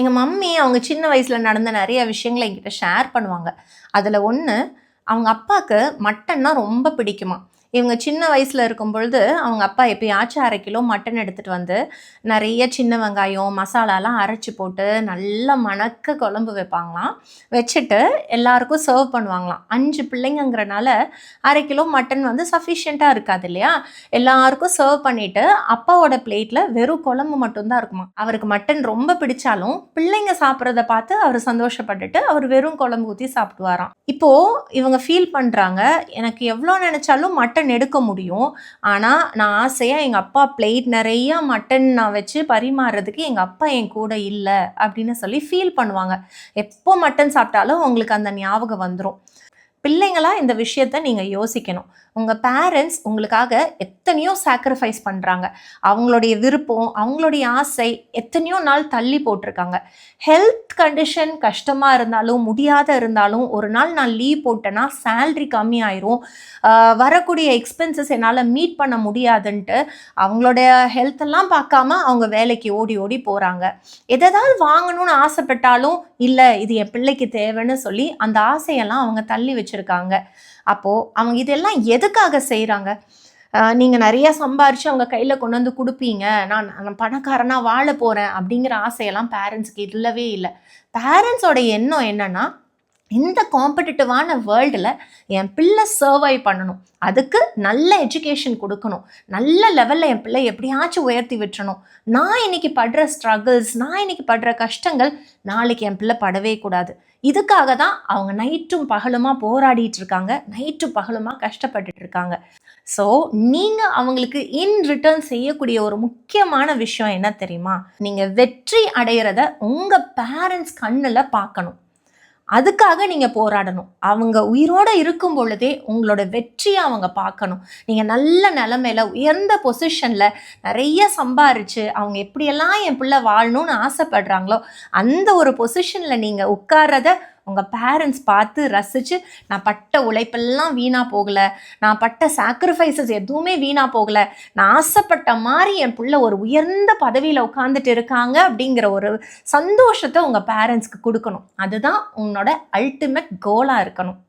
எங்கள் மம்மி அவங்க சின்ன வயசில் நடந்த நிறைய விஷயங்களை என்கிட்ட ஷேர் பண்ணுவாங்க. அதில் ஒன்று, அவங்க அப்பாவுக்கு மட்டன்னா ரொம்ப பிடிக்குமா. இவங்க சின்ன வயசில் இருக்கும் பொழுது அவங்க அப்பா எப்பயாச்சும் 1/2 கிலோ மட்டன் எடுத்துகிட்டு வந்து நிறைய சின்ன வெங்காயம் மசாலாலாம் அரைச்சி போட்டு நல்லா மணக்க குழம்பு வைப்பாங்களாம். வச்சுட்டு எல்லாருக்கும் சர்வ் பண்ணுவாங்களாம். 5 பிள்ளைங்கங்கிறனால 1/2 கிலோ மட்டன் வந்து சஃபிஷியண்ட்டாக இருக்காது இல்லையா. எல்லாருக்கும் சர்வ் பண்ணிவிட்டு அப்பாவோட பிளேட்டில் வெறும் குழம்பு மட்டும்தான் இருக்குமா. அவருக்கு மட்டன் ரொம்ப பிடிச்சாலும் பிள்ளைங்க சாப்பிட்றத பார்த்து அவர் சந்தோஷப்பட்டுட்டு அவர் வெறும் குழம்பு ஊற்றி சாப்பிடுவாராம். இப்போது இவங்க ஃபீல் பண்ணுறாங்க, எனக்கு எவ்வளோ நினச்சாலும் மட்டன் எடுக்க முடியும், ஆனால் நான் ஆசையாக எங்கள் அப்பா பிளேட் நிறையா மட்டன் நான் வச்சு பரிமாறுறதுக்கு எங்கள் அப்பா என் கூட இல்லை அப்படின்னு சொல்லி ஃபீல் பண்ணுவாங்க. எப்போ மட்டன் சாப்பிட்டாலும் உங்களுக்கு அந்த ஞாபகம் வந்துடும். பிள்ளைங்களா இந்த விஷயத்த நீங்கள் யோசிக்கணும். உங்கள் பேரண்ட்ஸ் உங்களுக்காக எத்தனையோ சாக்ரிஃபைஸ் பண்ணுறாங்க. அவங்களுடைய விருப்பம், அவங்களுடைய ஆசை எத்தனையோ நாள் தள்ளி போட்டிருக்காங்க. ஹெல்த் கண்டிஷன் கஷ்டமாக இருந்தாலும் முடியாத இருந்தாலும் ஒரு நாள் நான் லீவ் போட்டேன்னா சேல்ரி கம்மியாயிரும், வரக்கூடிய எக்ஸ்பென்சஸ் என்னால் மீட் பண்ண முடியாதுன்ட்டு அவங்களுடைய ஹெல்த்தெல்லாம் பார்க்காம அவங்க வேலைக்கு ஓடி ஓடி போகிறாங்க. எதாவது வாங்கணும்னு ஆசைப்பட்டாலும் இல்லை இது என் பிள்ளைக்கு தேவைன்னு சொல்லி அந்த ஆசையெல்லாம் அவங்க தள்ளி வச்சுருக்காங்க. அப்போது அவங்க இதெல்லாம் எதுக்காக செய்கிறாங்க? நீங்கள் நிறையா சம்பாரித்து அவங்க கையில் கொண்டு வந்து கொடுப்பீங்க, நான் பணக்காரனாக வாழ போகிறேன் அப்படிங்கிற ஆசையெல்லாம் பேரண்ட்ஸுக்கு இல்லவே இல்லை. பேரண்ட்ஸோட எண்ணம் என்னென்னா, இந்த காம்படிட்டிவான வேர்ல்டில் என் பிள்ளை சர்வை பண்ணணும், அதுக்கு நல்ல எஜுகேஷன் கொடுக்கணும், நல்ல லெவலில் என் பிள்ளை எப்படியாச்சும் உயர்த்தி விட்டுறணும். நான் இன்னைக்கு படுற ஸ்ட்ரகிள்ஸ், நான் இன்னைக்கு படுற கஷ்டங்கள் நாளைக்கு என் பிள்ளை படவே கூடாது. இதுக்காக தான் அவங்க நைட்டும் பகலுமா போராடிட்டு இருக்காங்க, நைட்டும் பகலுமா கஷ்டப்பட்டுட்டு இருக்காங்க. ஸோ நீங்கள் அவங்களுக்கு இன் ரிட்டர்ன் செய்யக்கூடிய ஒரு முக்கியமான விஷயம் என்ன தெரியுமா? நீங்கள் வெற்றி அடைகிறத உங்கள் பேரண்ட்ஸ் கண்ணில் பார்க்கணும். அதுக்காக நீங்கள் போராடணும். அவங்க உயிரோடு இருக்கும் பொழுதே உங்களோட வெற்றியை அவங்க பார்க்கணும். நீங்கள் நல்ல நிலைமையில் உயர்ந்த பொசிஷனில் நிறைய சம்பாரித்து அவங்க எப்படியெல்லாம் என் பிள்ளை வாழணும்னு ஆசைப்படுறாங்களோ அந்த ஒரு பொசிஷனில் நீங்கள் உட்கார்றத உங்கள் பேரண்ட்ஸ் பார்த்து ரசித்து, நான் பட்ட உழைப்பெல்லாம் வீணாக போகலை, நான் பட்ட சாக்ரிஃபைசஸ் எதுவுமே வீணாக போகலை, நான் ஆசைப்பட்ட மாதிரி என் பிள்ளை ஒரு உயர்ந்த பதவியில் உட்காந்துட்டு இருக்காங்க அப்படிங்கிற ஒரு சந்தோஷத்தை உங்கள் பேரண்ட்ஸ்க்கு கொடுக்கணும். அதுதான் உன்னோட அல்டிமேட் கோலாக இருக்கணும்.